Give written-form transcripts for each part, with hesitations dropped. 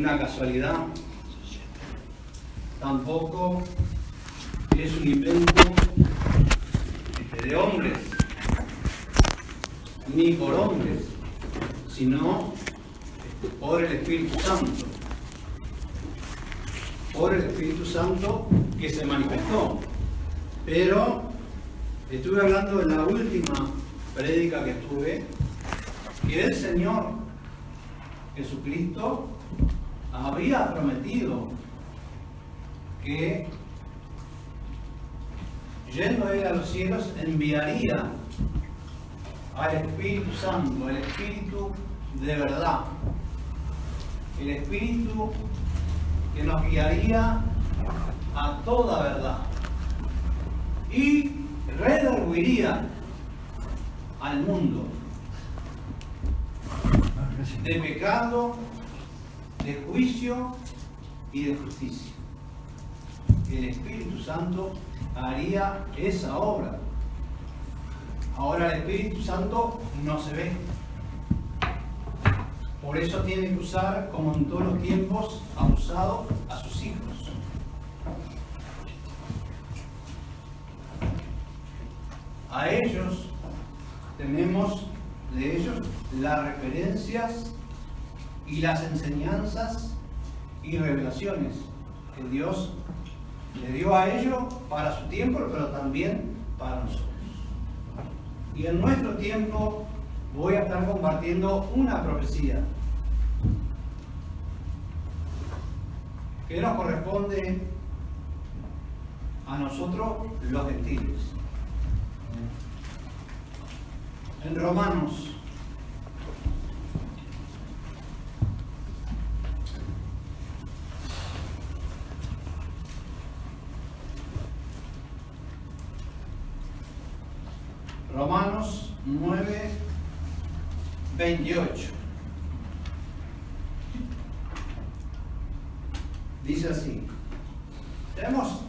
una casualidad, tampoco es un invento de hombres, ni por hombres, sino por el Espíritu Santo. Por el Espíritu Santo que se manifestó. Pero estuve hablando en la última prédica que estuve, que el Señor Jesucristo había prometido que, yendo Él a los cielos, enviaría al Espíritu Santo, el Espíritu de verdad, el Espíritu que nos guiaría a toda verdad y redarguiría al mundo de pecado, de juicio y de justicia. El Espíritu Santo haría esa obra. Ahora el Espíritu Santo no se ve. Por eso tiene que usar, como en todos los tiempos, ha usado a sus hijos. A ellos tenemos de ellos las referencias y las enseñanzas y revelaciones que Dios le dio a ellos para su tiempo, pero también para nosotros. Y en nuestro tiempo voy a estar compartiendo una profecía que nos corresponde a nosotros los gentiles. En Romanos Romanos 9, 28. Dice así: hemos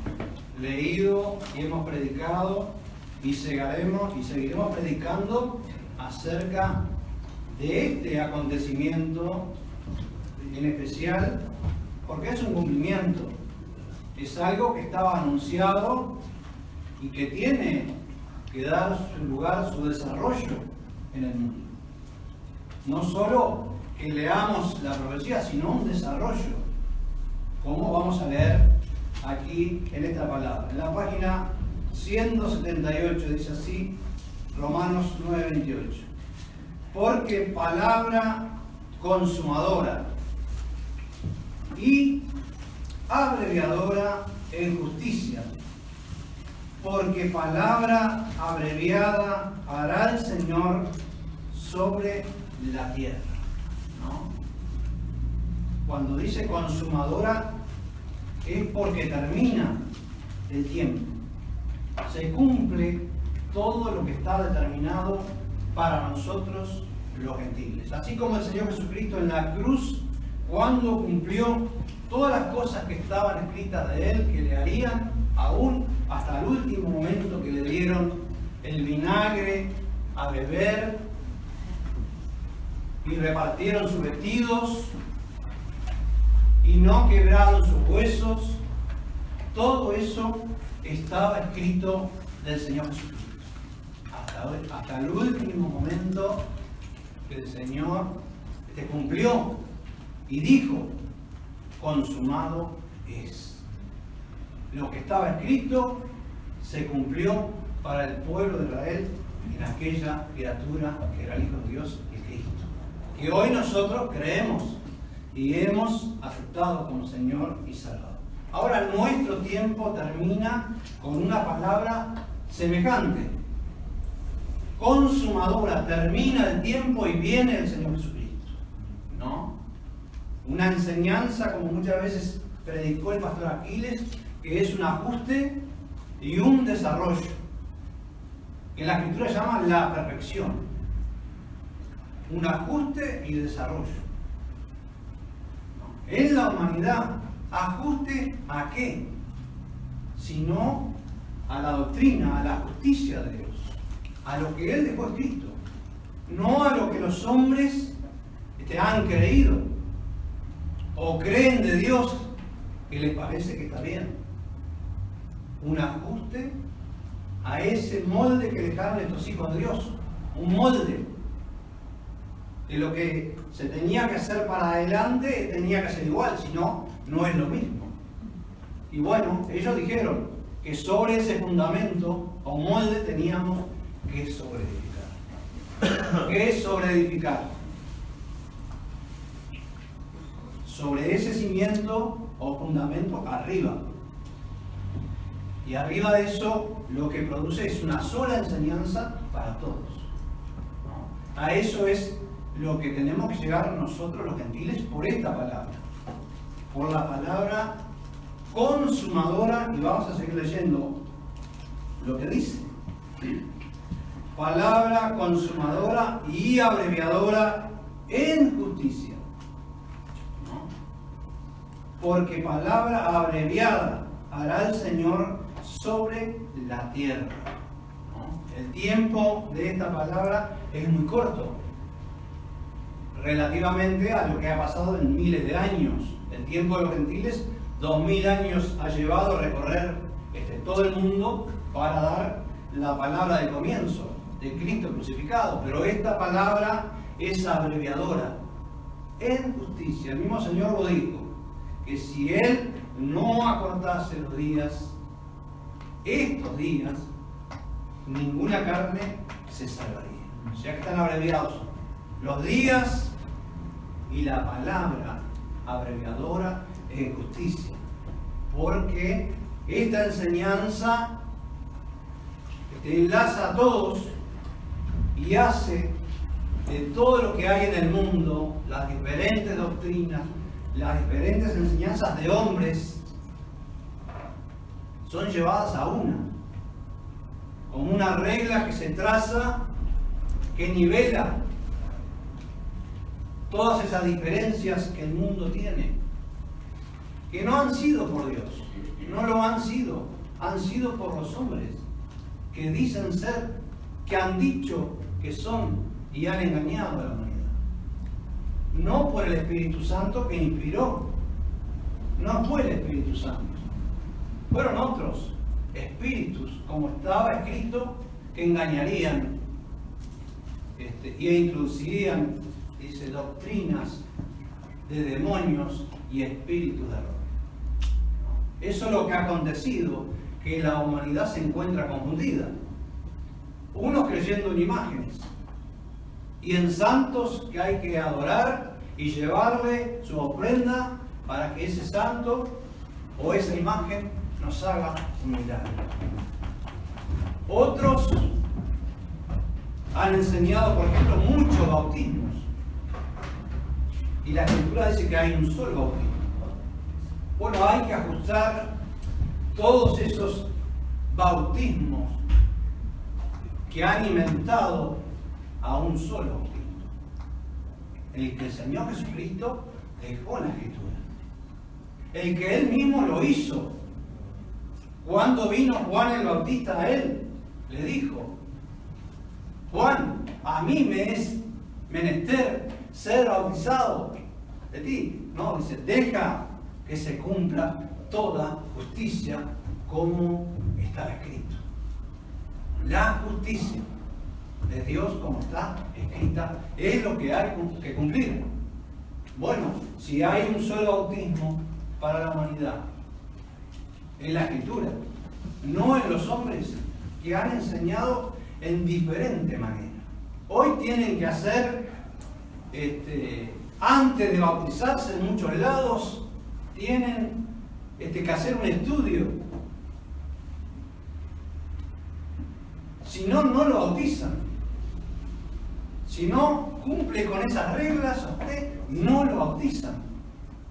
leído y hemos predicado y seguiremos predicando acerca de este acontecimiento en especial, porque es un cumplimiento, es algo que estaba anunciado y que tiene que dar su lugar, su desarrollo en el mundo. No solo que leamos la profecía, sino un desarrollo, como vamos a leer aquí en esta palabra. En la página 178 dice así, Romanos 9:28. Porque palabra consumadora y abreviadora en justicia, porque palabra abreviada hará el Señor sobre la tierra. ¿No? Cuando dice consumadora es porque termina el tiempo. Se cumple todo lo que está determinado para nosotros los gentiles. Así como el Señor Jesucristo en la cruz, cuando cumplió todas las cosas que estaban escritas de Él, que le harían, aún hasta el último momento que le dieron el vinagre a beber y repartieron sus vestidos y no quebraron sus huesos, todo eso estaba escrito del Señor Jesucristo. Hasta el último momento que el Señor cumplió y dijo, consumado es. Lo que estaba escrito se cumplió para el pueblo de Israel en aquella criatura que era el Hijo de Dios, el Cristo, que hoy nosotros creemos y hemos aceptado como Señor y Salvador. Ahora nuestro tiempo termina con una palabra semejante. Consumadora, termina el tiempo y viene el Señor Jesucristo. ¿No? Una enseñanza, como muchas veces predicó el pastor Aquiles, que es un ajuste y un desarrollo, que en la Escritura se llama la perfección. Un ajuste y desarrollo. En la humanidad, ¿ajuste a qué? Sino a la doctrina, a la justicia de Dios, a lo que Él dejó escrito, no a lo que los hombres han creído. o creen de Dios que les parece que está bien. Un ajuste a ese molde que dejaron estos hijos de Dios. Un molde de lo que se tenía que hacer para adelante, tenía que ser igual, si no, no es lo mismo. Y bueno, ellos dijeron que sobre ese fundamento o molde teníamos que sobreedificar. ¿Qué es sobreedificar? Sobre ese cimiento o fundamento arriba. Y arriba de eso lo que produce es una sola enseñanza para todos. A eso es lo que tenemos que llegar nosotros los gentiles por esta palabra. Por la palabra consumadora, y vamos a seguir leyendo lo que dice. Palabra consumadora y abreviadora en justicia. Porque palabra abreviada hará el Señor sobre la tierra. El tiempo de esta palabra es muy corto, relativamente a lo que ha pasado en miles de años. El tiempo de los gentiles, 2000 años ha llevado a recorrer todo el mundo para dar la palabra del comienzo, de Cristo crucificado. Pero esta palabra es abreviadora, en justicia. El mismo Señor lo dijo, que si Él no acortase los días, estos días, ninguna carne se salvaría. O sea que están abreviados los días y la palabra abreviadora en justicia. Porque esta enseñanza enlaza a todos y hace de todo lo que hay en el mundo, las diferentes doctrinas, las diferentes enseñanzas de hombres, son llevadas a una, como una regla que se traza, que nivela todas esas diferencias que el mundo tiene, que no han sido por Dios, no lo han sido por los hombres, que dicen ser, que han dicho que son y han engañado a la humanidad. No por el Espíritu Santo que inspiró, no fue el Espíritu Santo, fueron otros espíritus, como estaba escrito, que engañarían e introducirían, dice, doctrinas de demonios y espíritus de error. Eso es lo que ha acontecido, que la humanidad se encuentra confundida. Unos creyendo en imágenes y en santos que hay que adorar y llevarle su ofrenda para que ese santo o esa imagen nos haga un milagro. Otros han enseñado, por ejemplo, muchos bautismos. Y la Escritura dice que hay un solo bautismo. Bueno, hay que ajustar todos esos bautismos que han inventado a un solo bautismo. El que el Señor Jesucristo dejó en la Escritura. El que Él mismo lo hizo. Cuando vino Juan el Bautista a Él, le dijo: Juan, a mí me es menester ser bautizado de ti. No, dice, deja que se cumpla toda justicia como está escrito. La justicia de Dios como está escrita es lo que hay que cumplir. Bueno, si hay un solo bautismo para la humanidad, en la Escritura, no en los hombres que han enseñado en diferente manera. Hoy tienen que hacer, antes de bautizarse en muchos lados, tienen que hacer un estudio. Si no, no lo bautizan. Si no cumple con esas reglas, usted no lo bautizan.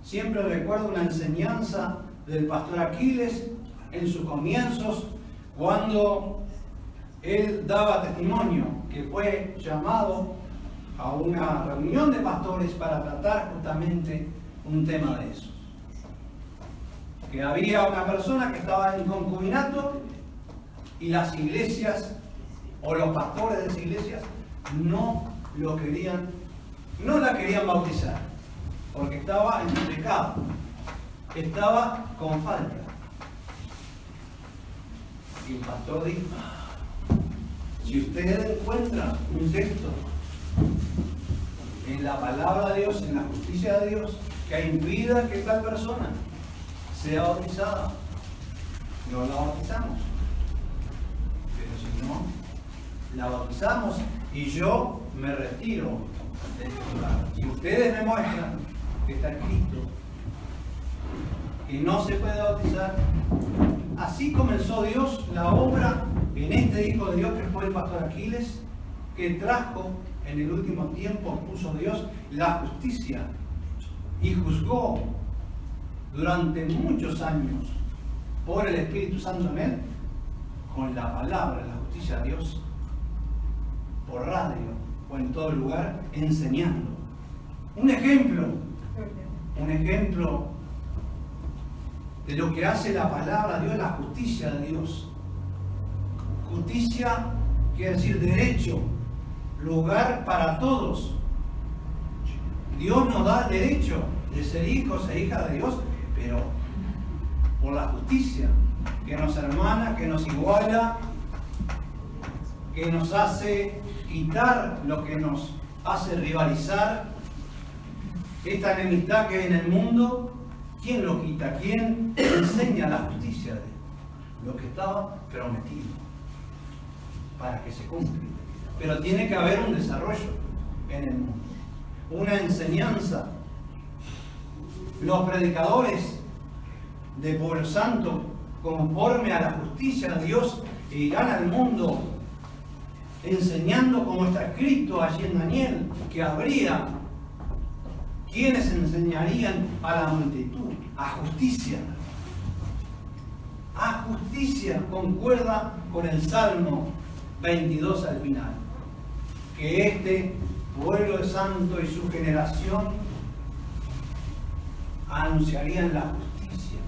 Siempre recuerdo una enseñanza del pastor Aquiles en sus comienzos, cuando él daba testimonio, que fue llamado a una reunión de pastores para tratar justamente un tema de eso. Que había una persona que estaba en concubinato y las iglesias o los pastores de las iglesias no la querían bautizar. porque estaba en pecado, estaba con falta. Y el pastor dijo, si ustedes encuentran un texto en la palabra de Dios, en la justicia de Dios, que impida que tal persona sea bautizada, no la bautizamos. Pero si no, la bautizamos y yo me retiro de este lugar. Si ustedes me muestran que está escrito que no se puede bautizar, así comenzó Dios la obra en este Hijo de Dios que fue el pastor Aquiles, que trajo en el último tiempo, puso Dios la justicia y juzgó durante muchos años por el Espíritu Santo en él, con la palabra, la justicia de Dios, por radio o en todo lugar, enseñando. Un ejemplo de lo que hace la palabra de Dios, la justicia de Dios. Justicia quiere decir derecho, lugar para todos. Dios nos da el derecho de ser hijos e hijas de Dios, pero por la justicia que nos hermana, que nos iguala, que nos hace quitar lo que nos hace rivalizar. Esta enemistad que hay en el mundo, ¿quién lo quita? ¿Quién enseña la justicia de lo que estaba prometido para que se cumpla? Pero tiene que haber un desarrollo en el mundo, una enseñanza. Los predicadores de Pueblo Santo, conforme a la justicia de Dios, irán al mundo enseñando como está escrito allí en Daniel, que habría quienes enseñarían a la multitud a justicia. A justicia, concuerda con el Salmo 22 al final, que este pueblo de santo y su generación anunciarían la justicia.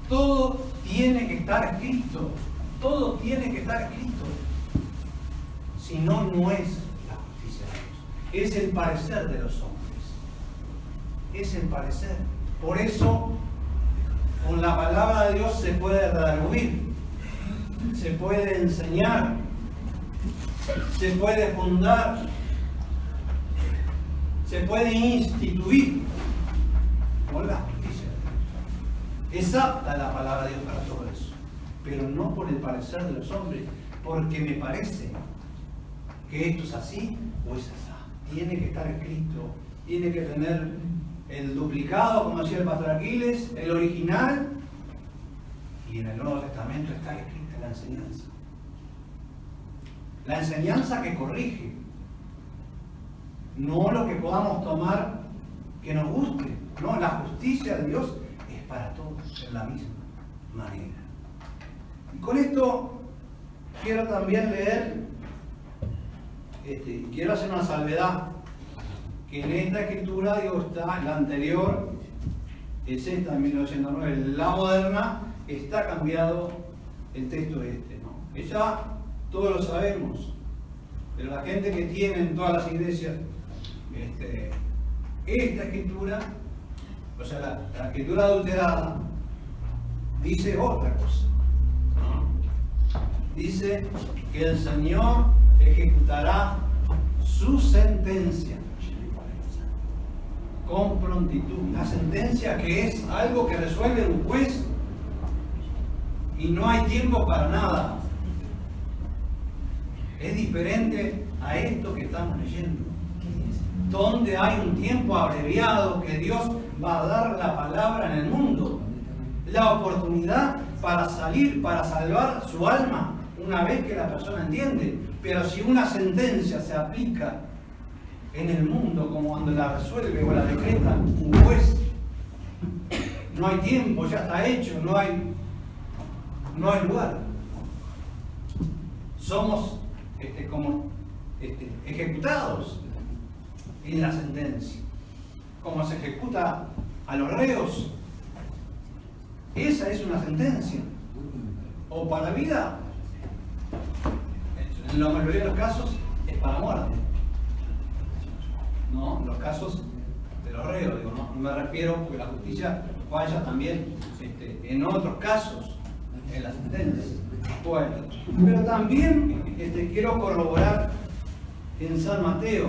Todo tiene que estar escrito, todo tiene que estar escrito. Si no, no es la justicia de Dios, es el parecer de los hombres, es el parecer. Por eso, con la palabra de Dios se puede redarguir, se puede enseñar, se puede fundar, se puede instituir con la justicia de Dios. Es apta la palabra de Dios para todo eso, pero no por el parecer de los hombres, porque me parece que esto es así o es así. Tiene que estar escrito, tiene que tener el duplicado, como decía el pastor Aquiles, el original, y en el Nuevo Testamento está escrita la enseñanza. La enseñanza que corrige, no lo que podamos tomar que nos guste, no, la justicia de Dios es para todos en la misma manera. Y con esto quiero también leer, quiero hacer una salvedad, que en esta escritura, digo, está la anterior, es esta en 1909, la moderna, está cambiado el texto ¿no? Ella, todos lo sabemos, pero la gente que tiene en todas las iglesias esta escritura, o sea, la escritura adulterada, dice otra cosa, ¿no? Dice que el Señor ejecutará su sentencia con prontitud. La sentencia, que es algo que resuelve un juez y no hay tiempo para nada. Es diferente a esto que estamos leyendo, donde hay un tiempo abreviado que Dios va a dar la palabra en el mundo, la oportunidad para salir, para salvar su alma una vez que la persona entiende. Pero si una sentencia se aplica en el mundo como cuando la resuelve o la decreta un juez, no hay tiempo, ya está hecho, no hay lugar. Somos ejecutados en la sentencia, como se ejecuta a los reos. Esa es una sentencia, o para vida, en la mayoría de los casos es para muerte, ¿no? En los casos de los reos, digo, no me refiero porque la justicia falla también en otros casos, en las sentencias. Bueno, pero también quiero corroborar en San Mateo,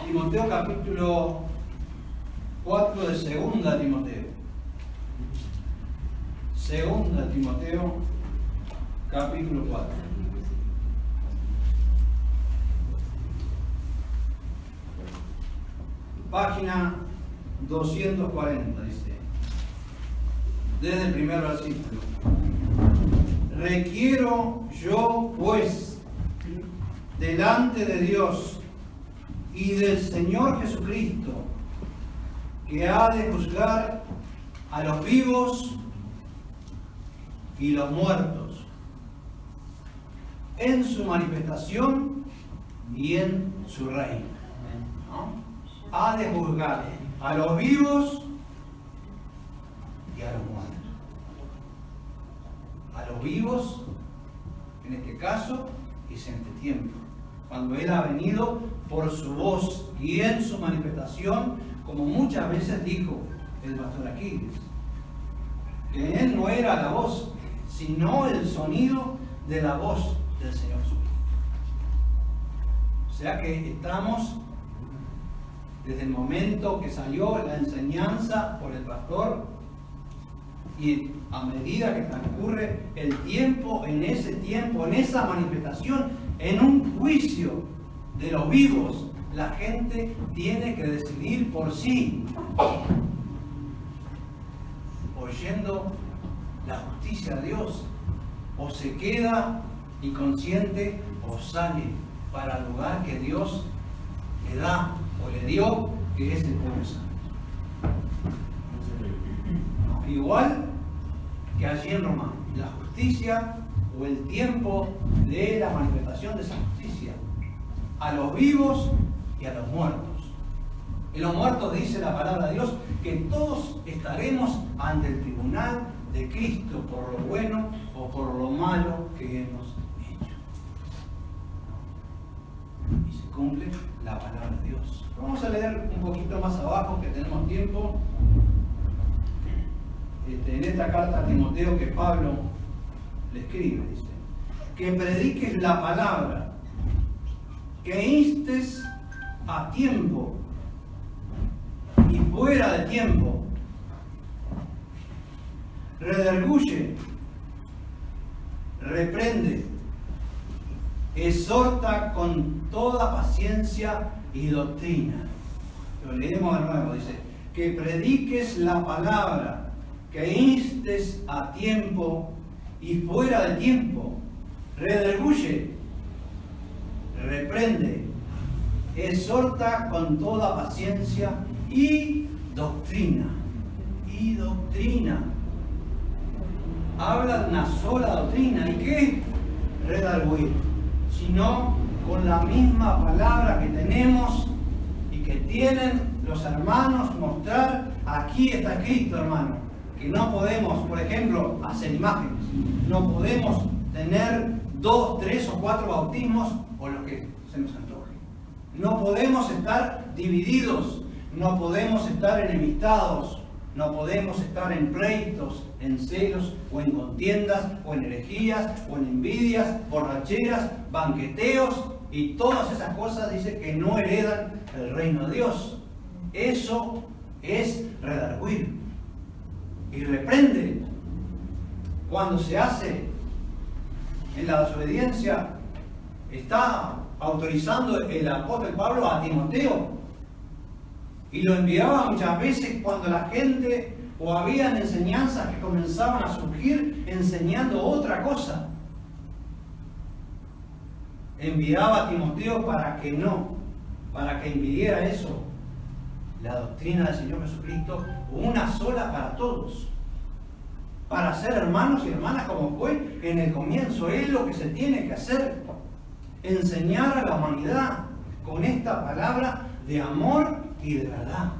Timoteo, capítulo 4 de Segunda Timoteo. Segunda Timoteo, capítulo 4. Página 240, dice, desde el primer versículo. Requiero yo, pues, delante de Dios y del Señor Jesucristo, que ha de juzgar a los vivos y los muertos, en su manifestación y en su reino. ¿No? Ha de juzgar a los vivos y a los muertos. A los vivos, en este caso, es en este tiempo, cuando Él ha venido por su voz y en su manifestación, como muchas veces dijo el pastor Aquiles, que Él no era la voz, sino el sonido de la voz del Señor Jesucristo. O sea que estamos, desde el momento que salió la enseñanza por el pastor, y a medida que transcurre el tiempo, en esa manifestación, en un juicio de los vivos, la gente tiene que decidir por sí, oyendo la justicia de Dios, o se queda inconsciente o sale para el lugar que Dios le da o le dio, que es el pueblo santo. Igual que allí en Roma, la justicia o el tiempo de la manifestación de esa justicia a los vivos y a los muertos. En los muertos dice la palabra de Dios que todos estaremos ante el tribunal de Cristo por lo bueno o por lo malo que hemos hecho. Y se cumple la palabra de Dios. Vamos a leer un poquito más abajo, que tenemos tiempo. En esta carta a Timoteo que Pablo le escribe, dice, que prediques la palabra, que instes a tiempo y fuera de tiempo, redarguye, reprende, exhorta con toda paciencia y doctrina. Lo leemos de nuevo, dice, que prediques la palabra, que instes a tiempo y fuera de tiempo, redarguye, reprende, exhorta con toda paciencia y doctrina. Y doctrina. Habla de una sola doctrina. ¿Y qué? Redarguir. Sino con la misma palabra que tenemos y que tienen los hermanos, mostrar, aquí está escrito, hermano, que no podemos, por ejemplo, hacer imágenes, no podemos tener 2, 3 o 4 bautismos o lo que se nos antoje. No podemos estar divididos, no podemos estar enemistados, no podemos estar en pleitos, en celos o en contiendas o en herejías o en envidias, borracheras, banqueteos y todas esas cosas, dice, que no heredan el reino de Dios. Eso es redarguir. Y reprende cuando se hace en la desobediencia. Está autorizando el apóstol Pablo a Timoteo, y lo enviaba muchas veces cuando la gente o habían enseñanzas que comenzaban a surgir enseñando otra cosa. Enviaba a Timoteo para que impidiera eso, la doctrina del Señor Jesucristo, una sola para todos. para ser hermanos y hermanas como fue en el comienzo. Es lo que se tiene que hacer. Enseñar a la humanidad con esta palabra de amor y de verdad,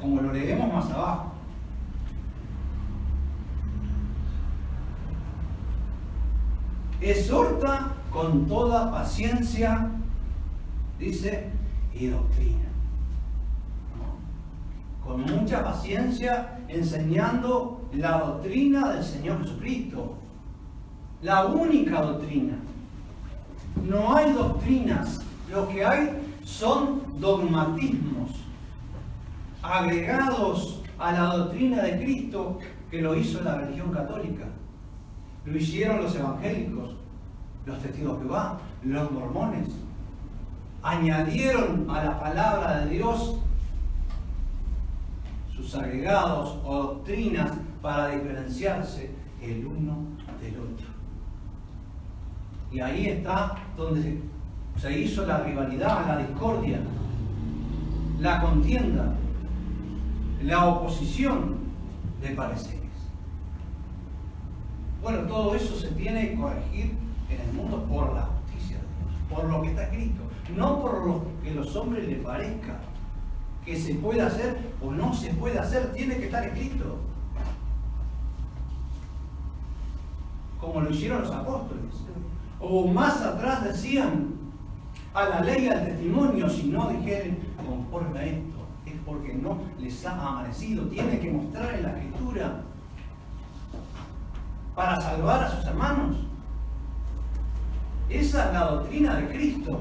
como lo leemos más abajo. Exhorta con toda paciencia, dice, y doctrina. Con mucha paciencia, enseñando la doctrina del Señor Jesucristo. La única doctrina. No hay doctrinas. Lo que hay son dogmatismos agregados a la doctrina de Cristo, que lo hizo la religión católica. Lo hicieron los evangélicos, los testigos de Jehová, los mormones. Añadieron a la palabra de Dios sus agregados o doctrinas para diferenciarse el uno del otro. Y ahí está donde se hizo la rivalidad, la discordia, la contienda, la oposición de pareceres. Bueno, todo eso se tiene que corregir en el mundo por la justicia de Dios, por lo que está escrito, no por lo que a los hombres les parezca que se puede hacer o no se puede hacer, tiene que estar escrito. Como lo hicieron los apóstoles. O más atrás decían, a la ley y al testimonio, si no dijeren conforme a esto, es porque no les ha amanecido. Tiene que mostrar en la Escritura para salvar a sus hermanos. Esa es la doctrina de Cristo.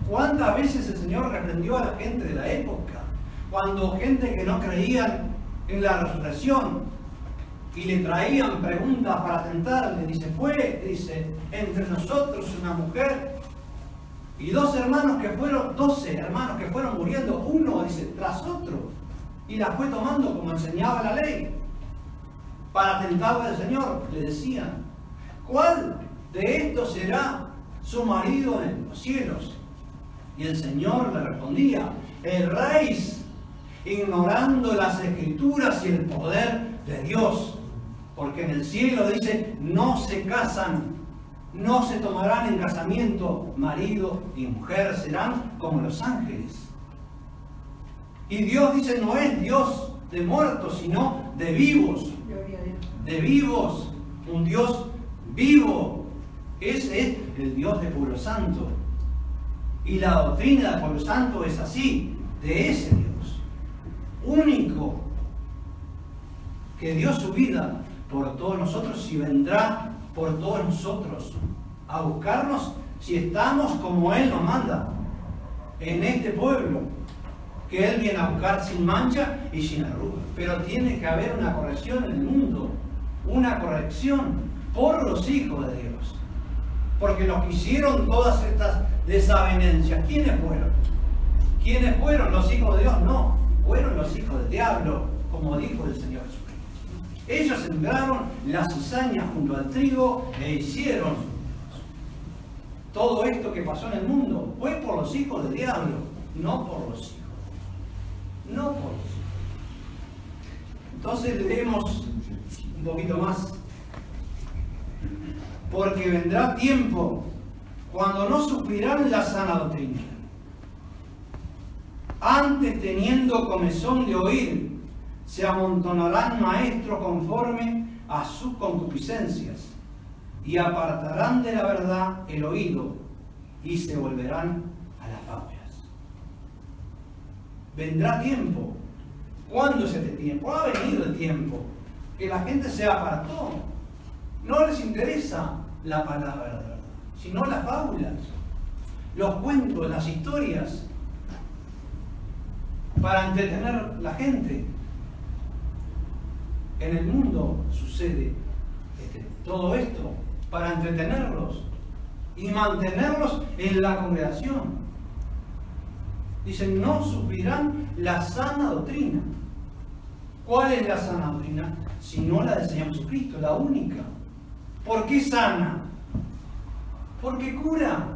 ¿Cuántas veces el Señor reprendió a la gente de la época? Cuando gente que no creía en la resurrección y le traían preguntas para tentarle, dice, dice, entre nosotros una mujer y 12 hermanos que fueron muriendo, uno, dice, tras otro, y la fue tomando como enseñaba la ley, para tentarle al Señor. Le decían, ¿cuál de estos será su marido en los cielos? Y el Señor le respondía, erráis ignorando las Escrituras y el poder de Dios, porque en el cielo dice, no se casan, no se tomarán en casamiento marido y mujer, serán como los ángeles. Y Dios dice, no es Dios de muertos, sino de vivos. De vivos, un Dios vivo. Ese es el Dios del pueblo santo. Y la doctrina del pueblo santo es así, de ese Dios único, que dio su vida por todos nosotros y vendrá por todos nosotros a buscarnos si estamos como Él nos manda, en este pueblo que Él viene a buscar sin mancha y sin arruga. Pero tiene que haber una corrección en el mundo, una corrección por los hijos de Dios, porque los que hicieron todas estas desavenencias, ¿quiénes fueron? ¿Quiénes fueron? Los hijos de Dios, no, fueron los hijos del diablo, como dijo el Señor Jesucristo. Ellos sembraron la cizaña junto al trigo e hicieron todo esto que pasó en el mundo. Fue por los hijos del diablo, no por los hijos. No por los hijos. Entonces leemos un poquito más. Porque vendrá tiempo cuando no suplirán la sana doctrina. Antes, teniendo comezón de oír, se amontonarán maestros conforme a sus concupiscencias y apartarán de la verdad el oído y se volverán a las fábulas. Vendrá tiempo. ¿Cuándo es este tiempo? Ha venido el tiempo que la gente se apartó. No les interesa la palabra de la verdad, sino las fábulas, los cuentos, las historias, para entretener a la gente. En el mundo sucede todo esto para entretenerlos y mantenerlos en la congregación. Dicen, no suplirán la sana doctrina. ¿Cuál es la sana doctrina? Si no la del Señor Jesucristo, la única. ¿Por qué sana? Porque cura.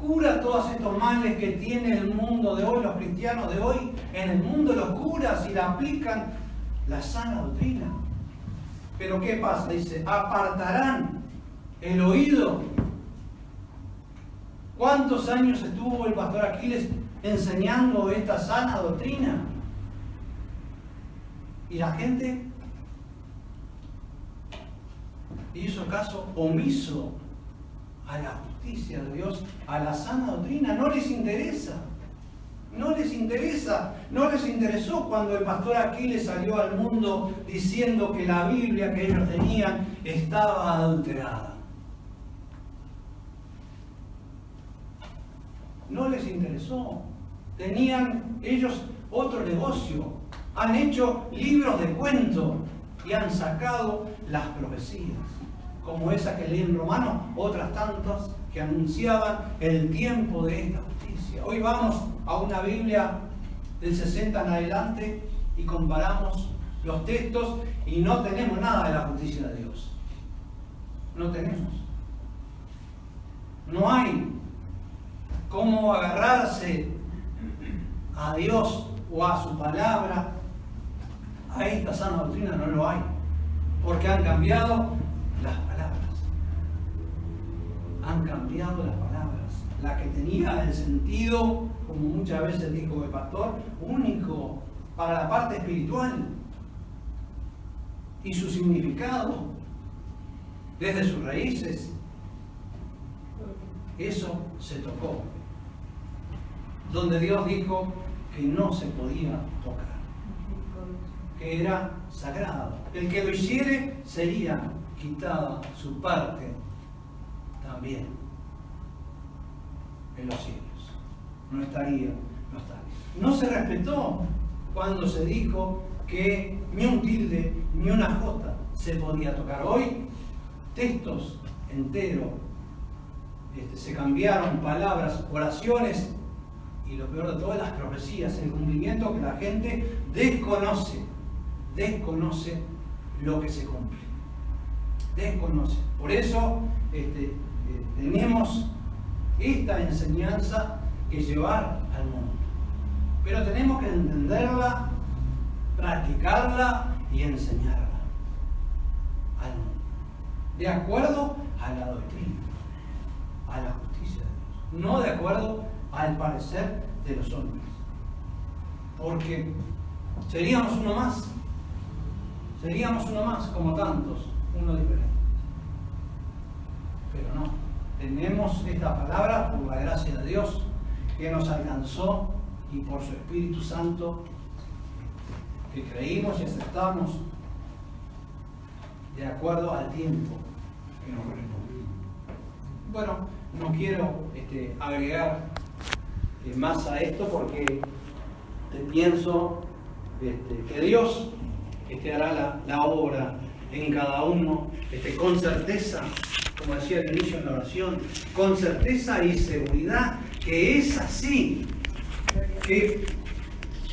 Cura todos estos males que tiene el mundo de hoy, los cristianos de hoy. En el mundo los cura si la aplican la sana doctrina. Pero ¿qué pasa? Dice, apartarán el oído. ¿Cuántos años estuvo el pastor Aquiles enseñando esta sana doctrina? Y la gente hizo caso omiso a la justicia de Dios, a la sana doctrina. No les interesa. No les interesa. No les interesó cuando el pastor Aquiles salió al mundo diciendo que la Biblia que ellos tenían estaba adulterada. No les interesó. Tenían ellos otro negocio. Han hecho libros de cuento y han sacado las profecías, como esa que leí en Romanos, otras tantas que anunciaban el tiempo de esta justicia. Hoy vamos a una Biblia del 60 en adelante y comparamos los textos y no tenemos nada de la justicia de Dios. No tenemos. No hay cómo agarrarse a Dios o a su palabra. A esta sana doctrina no lo hay, porque han cambiado las palabras. Han cambiado las palabras. La que tenía el sentido, como muchas veces dijo el pastor, único para la parte espiritual y su significado desde sus raíces, eso se tocó. Donde Dios dijo que no se podía tocar, que era sagrado. El que lo hiciere sería quitada su parte también en los cielos. No estaría. No se respetó cuando se dijo que ni un tilde ni una jota se podía tocar. Hoy textos enteros se cambiaron palabras, oraciones y lo peor de todas, las profecías, el cumplimiento que la gente desconoce lo que se cumple. Desconoce. Por eso tenemos esta enseñanza que llevar al mundo. Pero tenemos que entenderla, practicarla y enseñarla al mundo. De acuerdo a la doctrina, a la justicia de Dios. No de acuerdo al parecer de los hombres. Porque seríamos uno más. Seríamos uno más, como tantos, uno diferente. Pero no, tenemos esta palabra por la gracia de Dios que nos alcanzó y por su Espíritu Santo que creímos y aceptamos de acuerdo al tiempo que nos corresponde. Bueno, no quiero agregar más a esto porque pienso que Dios hará la obra en cada uno con certeza, como decía al inicio en la oración, con certeza y seguridad que es así, que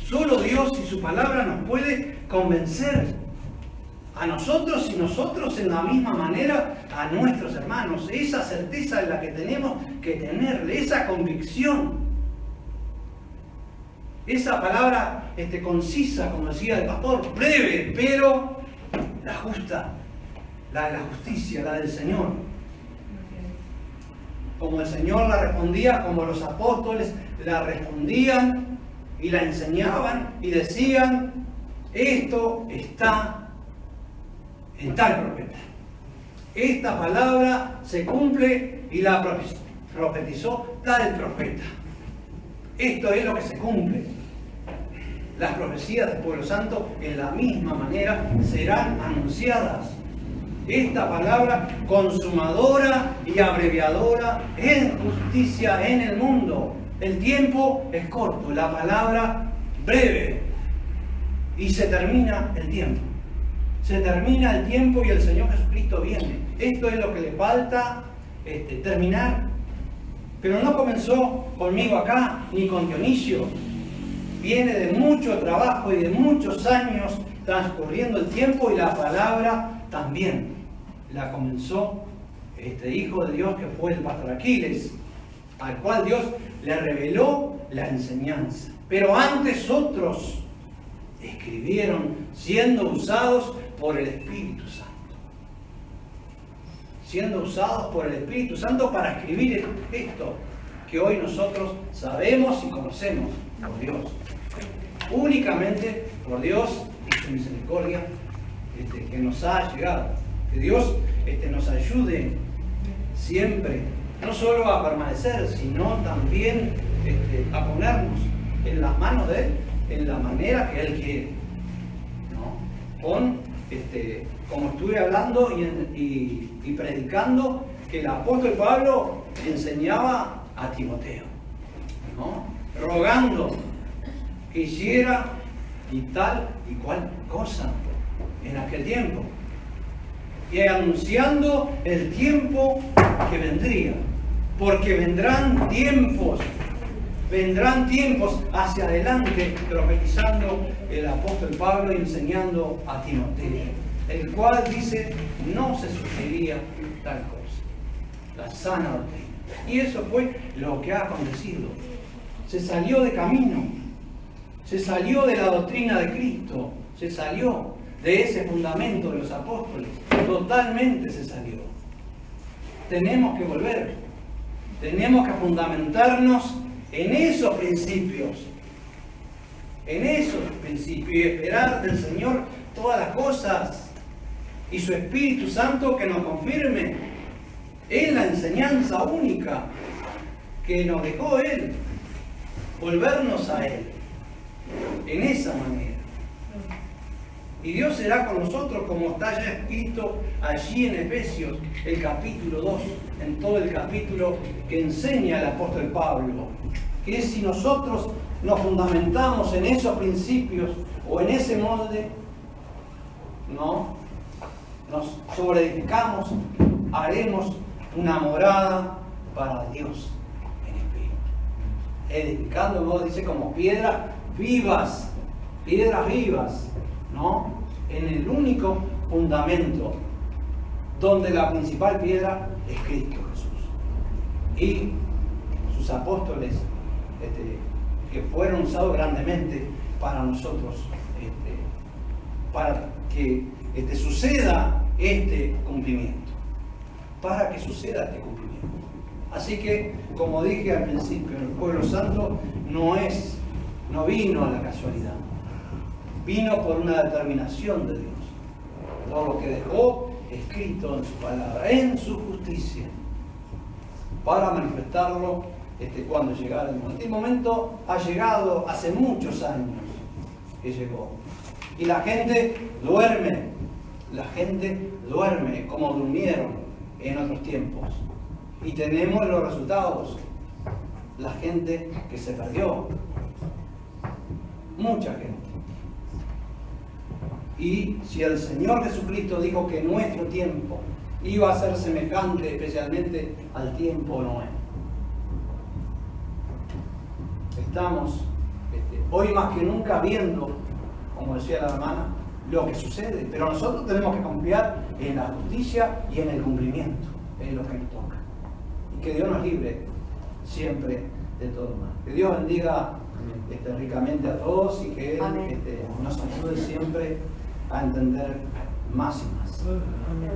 solo Dios y su palabra nos puede convencer a nosotros y nosotros en la misma manera a nuestros hermanos. Esa certeza es la que tenemos que tener, esa convicción. Esa palabra concisa, como decía el pastor, breve, pero la justa, la de la justicia, la del Señor. Como el Señor la respondía, como los apóstoles la respondían y la enseñaban y decían, esto está en tal profeta. Esta palabra se cumple y la profetizó tal profeta. Esto es lo que se cumple. Las profecías del pueblo santo en la misma manera serán anunciadas. Esta palabra consumadora y abreviadora en justicia en el mundo. El tiempo es corto, la palabra breve. Y se termina el tiempo. Se termina el tiempo y el Señor Jesucristo viene. Esto es lo que le falta terminar. Pero no comenzó conmigo acá, ni con Dionisio. Viene de mucho trabajo y de muchos años transcurriendo el tiempo y la palabra también. La comenzó este Hijo de Dios que fue el pastor Aquiles, al cual Dios le reveló la enseñanza. Pero antes otros escribieron siendo usados por el Espíritu Santo. siendo usados por el Espíritu Santo para escribir esto que hoy nosotros sabemos y conocemos por Dios. Únicamente por Dios y su misericordia que nos ha llegado. Que Dios nos ayude siempre, no solo a permanecer, sino también a ponernos en las manos de Él, en la manera que Él quiere, ¿no? Como estuve hablando y predicando, que el apóstol Pablo enseñaba a Timoteo, ¿no? Rogando que hiciera y tal y cual cosa en aquel tiempo, y anunciando el tiempo que vendría, porque vendrán tiempos hacia adelante, profetizando el apóstol Pablo y enseñando a Timoteo, el cual dice, no se sugeriría tal cosa, la sana doctrina. Y eso fue lo que ha acontecido. Se salió de camino, se salió de la doctrina de Cristo, se salió de ese fundamento de los apóstoles, totalmente se salió. Tenemos que volver, tenemos que fundamentarnos en esos principios, y esperar del Señor todas las cosas y su Espíritu Santo que nos confirme en la enseñanza única que nos dejó Él, volvernos a Él en esa manera. Y Dios será con nosotros como está ya escrito allí en Efesios, el capítulo 2, en todo el capítulo que enseña el apóstol Pablo, que si nosotros nos fundamentamos en esos principios o en ese molde, ¿no? Nos sobreedificamos, haremos una morada para Dios en espíritu. Edificando, dice, como piedras vivas, ¿no? En el único fundamento, donde la principal piedra es Cristo Jesús. Y sus apóstoles, que fueron usados grandemente para nosotros, para que suceda este cumplimiento. Para que suceda este cumplimiento. Así que, como dije al principio, el pueblo santo no vino a la casualidad. Vino por una determinación de Dios. Por lo que dejó escrito en su palabra, en su justicia, para manifestarlo cuando llegara el momento. El momento ha llegado hace muchos años que llegó. Y la gente duerme como durmieron en otros tiempos. Y tenemos los resultados. La gente que se perdió. Mucha gente. Y si el Señor Jesucristo dijo que nuestro tiempo iba a ser semejante especialmente al tiempo de Noé. Estamos hoy más que nunca viendo, como decía la hermana, lo que sucede. Pero nosotros tenemos que confiar en la justicia y en el cumplimiento, en lo que nos toca. Y que Dios nos libre siempre de todo mal. Que Dios bendiga ricamente a todos y que Él nos ayude siempre a entender más y más. Amén.